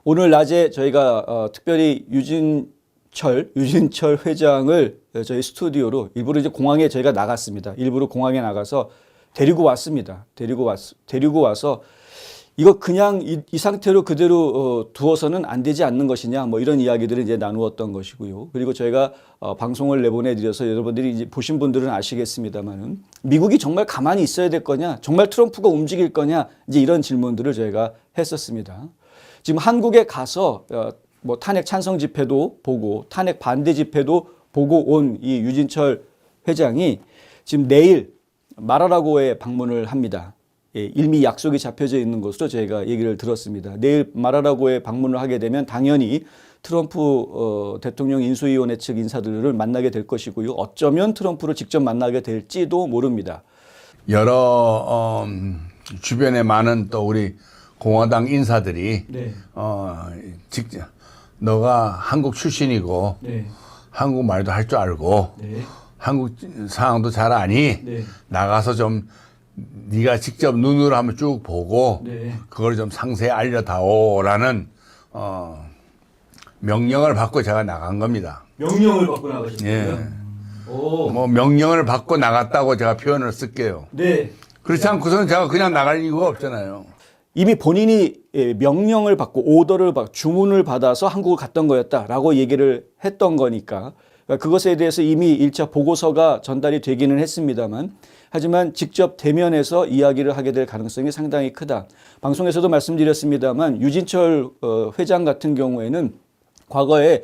오늘 낮에 저희가 특별히 유진철 회장을 저희 스튜디오로 일부러 이제 공항에 저희가 나갔습니다. 일부러 공항에 나가서 데리고 왔습니다. 데리고 와서 이거 그냥 이 상태로 그대로 두어서는 안 되지 않는 것이냐, 뭐 이런 이야기들을 이제 나누었던 것이고요. 그리고 저희가 방송을 내보내드려서 여러분들이 이제 보신 분들은 아시겠습니다만은 미국이 정말 가만히 있어야 될 거냐, 정말 트럼프가 움직일 거냐, 이제 이런 질문들을 저희가 했었습니다. 지금 한국에 가서 뭐 탄핵 찬성 집회도 보고 탄핵 반대 집회도 보고 온 이 유진철 회장이 지금 내일 마라라고에 방문을 합니다. 예, 이미 약속이 잡혀져 있는 것으로 저희가 얘기를 들었습니다. 내일 마라라고에 방문을 하게 되면 당연히 트럼프 대통령 인수위원회 측 인사들을 만나게 될 것이고요. 어쩌면 트럼프를 직접 만나게 될지도 모릅니다. 여러 주변에 많은 또 우리 공화당 인사들이 네. 직접 너가 한국 출신이고 네. 한국말도 할 줄 알고 네. 한국 상황도 잘 아니 네. 나가서 좀 네가 직접 눈으로 한번 쭉 보고 네. 그걸 좀 상세히 알려다오라는 명령을 받고 제가 나간 겁니다. 명령을 받고 나가셨군요. 예. 오. 뭐 명령을 받고 나갔다고 제가 표현을 쓸게요. 네. 그렇지 않고서는 제가 그냥 나갈 이유가 없잖아요. 이미 본인이 명령을 받고 오더를 받고 주문을 받아서 한국을 갔던 거였다라고 얘기를 했던 거니까 그것에 대해서 이미 1차 보고서가 전달이 되기는 했습니다만 하지만 직접 대면해서 이야기를 하게 될 가능성이 상당히 크다. 방송에서도 말씀드렸습니다만 유진철 회장 같은 경우에는 과거에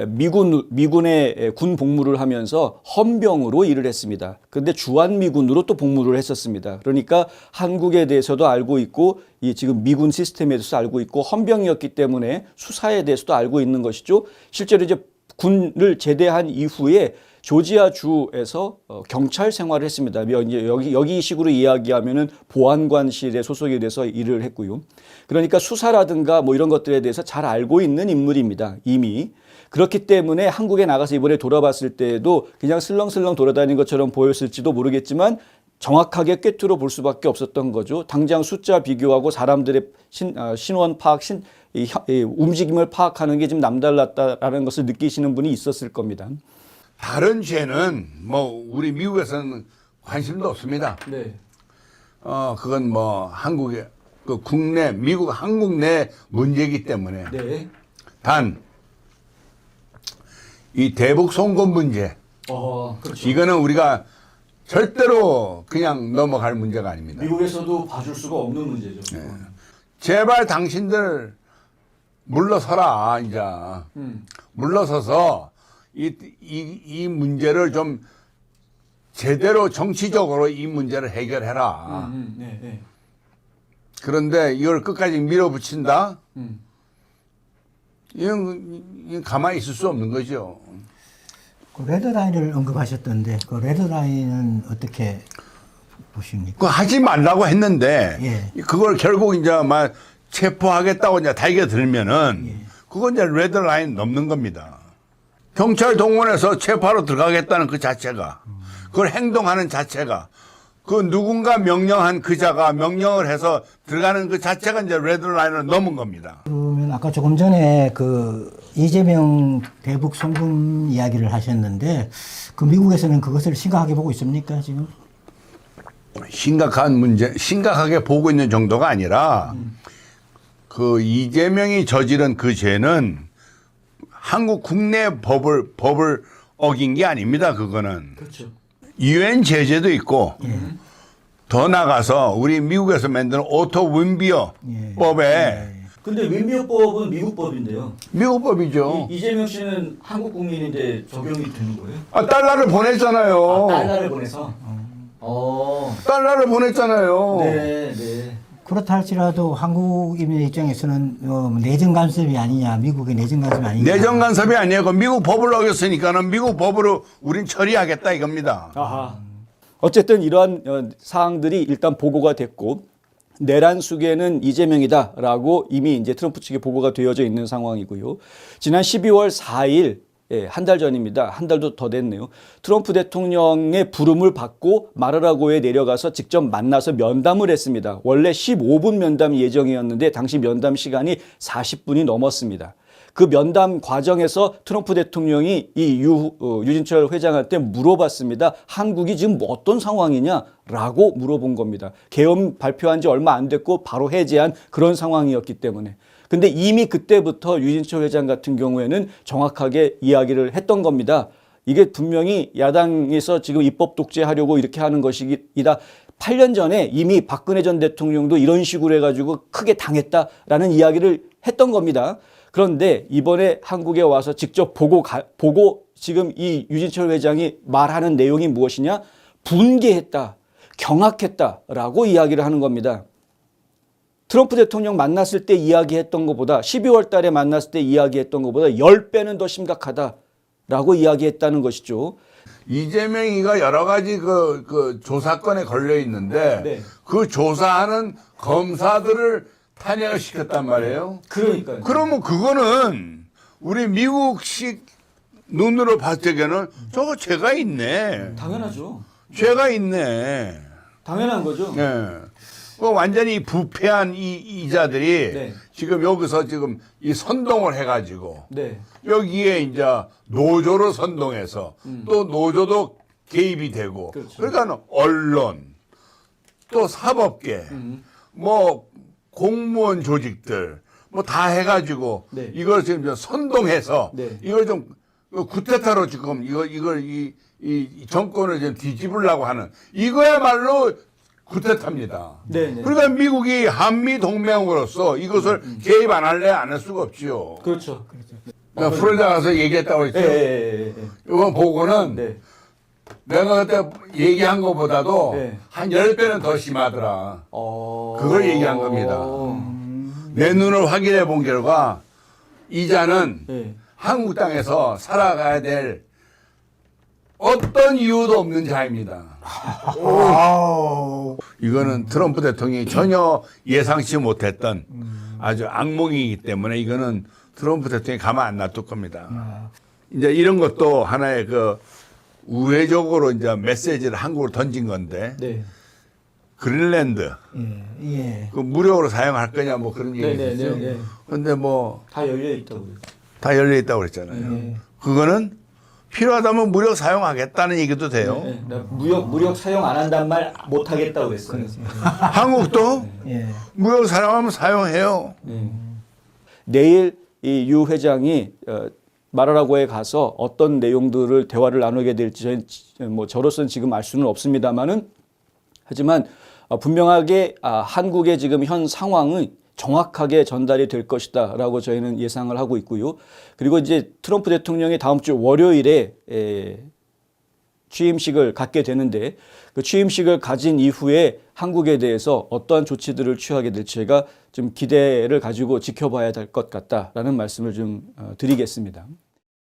미군의 군 복무를 하면서 헌병으로 일을 했습니다. 그런데 주한미군으로 또 복무를 했었습니다. 그러니까 한국에 대해서도 알고 있고 이 지금 미군 시스템에 대해서 알고 있고 헌병이었기 때문에 수사에 대해서도 알고 있는 것이죠. 실제로 이제 군을 제대한 이후에 조지아주에서 경찰 생활을 했습니다. 이제 여기 식으로 이야기하면은 보안관실에 소속이 돼서 일을 했고요. 그러니까 수사라든가 뭐 이런 것들에 대해서 잘 알고 있는 인물입니다. 이미. 그렇기 때문에 한국에 나가서 이번에 돌아봤을 때에도 그냥 슬렁슬렁 돌아다니는 것처럼 보였을지도 모르겠지만 정확하게 꿰뚫어 볼 수밖에 없었던 거죠. 당장 숫자 비교하고 사람들의 신원 파악, 움직임을 파악하는 게 좀 남달랐다라는 것을 느끼시는 분이 있었을 겁니다. 다른 죄는 뭐 우리 미국에서는 관심도 없습니다. 네. 그건 뭐 한국의 그 국내 미국 한국 내 문제이기 때문에 네. 단 이 대북 송금 문제 그렇죠. 이거는 우리가 절대로 그냥 넘어갈 문제가 아닙니다. 미국에서도 봐줄 수가 없는 문제죠. 네. 제발 당신들 물러서라 이제 물러서서 이 문제를 좀 제대로 정치적으로 이 문제를 해결해라. 네, 네. 그런데 이걸 끝까지 밀어붙인다? 이건 가만히 있을 수 없는 거죠. 그 레드라인을 언급하셨던데 그 레드라인은 어떻게 보십니까? 그거 하지 말라고 했는데 예. 그걸 결국 이제 막 체포하겠다고 이제 달겨들면은 그건 이제 레드라인 넘는 겁니다. 경찰 동원해서 체포하러 들어가겠다는 그 자체가 그걸 행동하는 자체가 그 누군가 명령한 그자가 명령을 해서 들어가는 그 자체가 이제 레드라인을 넘은 겁니다. 그러면 아까 조금 전에 그 이재명 대북 송금 이야기를 하셨는데 그 미국에서는 그것을 심각하게 보고 있습니까 지금? 심각한 문제, 심각하게 보고 있는 정도가 아니라 그 이재명이 저지른 그 죄는 한국 국내 법을 어긴 게 아닙니다. 그거는. 그렇죠. 유엔 제재도 있고 더 나가서 우리 미국에서 만드는 오토 윈비어 법에 근데 윈비어법은 미국 법인데요. 미국 법이죠. 이재명 씨는 한국 국민인데 적용이 되는 거예요? 달러를 보냈잖아요. 달러를 보내서. 달러를 보냈잖아요. 네, 네. 그렇다 할지라도 한국인의 입장에서는 내정 간섭이 아니냐, 미국의 내정 간섭이 아니냐. 내정 간섭이 아니고 미국 법을 어겼으니까는 미국 법으로 우린 처리하겠다 이겁니다. 아하. 어쨌든 이러한 사항들이 일단 보고가 됐고 내란 수괴는 이재명이다라고 이미 이제 트럼프 측에 보고가 되어져 있는 상황이고요. 지난 12월 4일 한 달 전입니다. 한 달도 더 됐네요. 트럼프 대통령의 부름을 받고 마르라고에 내려가서 직접 만나서 면담을 했습니다. 원래 15분 면담 예정이었는데 당시 면담 시간이 40분이 넘었습니다. 그 면담 과정에서 트럼프 대통령이 이 유진철 회장한테 물어봤습니다. 한국이 지금 뭐 어떤 상황이냐라고 물어본 겁니다. 계엄 발표한 지 얼마 안 됐고 바로 해제한 그런 상황이었기 때문에. 근데 이미 그때부터 유진철 회장 같은 경우에는 정확하게 이야기를 했던 겁니다. 이게 분명히 야당에서 지금 입법 독재하려고 이렇게 하는 것이다. 8년 전에 이미 박근혜 전 대통령도 이런 식으로 해가지고 크게 당했다라는 이야기를 했던 겁니다. 그런데 이번에 한국에 와서 직접 보고 지금 이 유진철 회장이 말하는 내용이 무엇이냐? 분개했다, 경악했다라고 이야기를 하는 겁니다. 트럼프 대통령 만났을 때 이야기했던 것보다 12월 달에 만났을 때 이야기했던 것보다 10배는 더 심각하다라고 이야기했다는 것이죠. 이재명이가 여러 가지 그 조사건에 걸려 있는데 네. 그 조사하는 검사들을 탄핵을 시켰단 말이에요. 그러니까요. 그러면 그거는 우리 미국식 눈으로 봤을 적에는 저거 죄가 있네. 당연하죠. 죄가 있네. 당연한 거죠. 네. 완전히 부패한 이자들이 네. 지금 여기서 지금 이 선동을 해가지고 네. 여기에 이제 노조로 선동해서 또 노조도 개입이 되고 그렇죠. 그러니까 언론 또 사법계 뭐 공무원 조직들 뭐 다 해가지고 네. 이걸 지금 좀 선동해서 네. 이걸 좀 구테타로 지금 이걸 이 정권을 좀 뒤집으려고 하는 이거야말로 구테타입니다. 네, 네. 그러니까 미국이 한미 동맹으로서 이것을 개입 안 할래 안 할 수가 없지요. 그렇죠. 그러니까 플로리다 가서 얘기했다고 했죠. 예. 이번 보고는 네. 내가 그때 얘기한 것보다도 네. 한 10배는 더 심하더라. 그걸 얘기한 겁니다. 내 눈을 확인해 본 결과 이자는 네. 한국 땅에서 살아가야 될 어떤 이유도 없는 자입니다. 이거는 트럼프 대통령이 전혀 예상치 못했던 아주 악몽이기 때문에 이거는 트럼프 대통령이 가만 안 놔둘 겁니다. 이제 이런 것도 하나의 그 우회적으로 이제 메시지를 한국으로 던진 건데 네. 그린랜드 예. 그 무료로 사용할 거냐 뭐 그런 네, 얘기죠. 네, 네. 근데 뭐 다 다 열려 있다고요. 열려 있다고 그랬잖아요. 그거는 필요하다면 무료 사용하겠다는 얘기도 돼요. 네. 나 무역 사용 안 한단 말 못 하겠다고 했어요. 한국도 예. 무료 사용하면 사용해요. 내일 이 유 회장이 마라라고에 가서 어떤 내용들을 대화를 나누게 될지 뭐 저로서는 지금 알 수는 없습니다만은 하지만 분명하게 한국의 지금 현 상황은 정확하게 전달이 될 것이다라고 저희는 예상을 하고 있고요. 그리고 이제 트럼프 대통령이 다음 주 월요일에 취임식을 갖게 되는데 그 취임식을 가진 이후에 한국에 대해서 어떠한 조치들을 취하게 될지가 좀 기대를 가지고 지켜봐야 될 것 같다라는 말씀을 좀 드리겠습니다.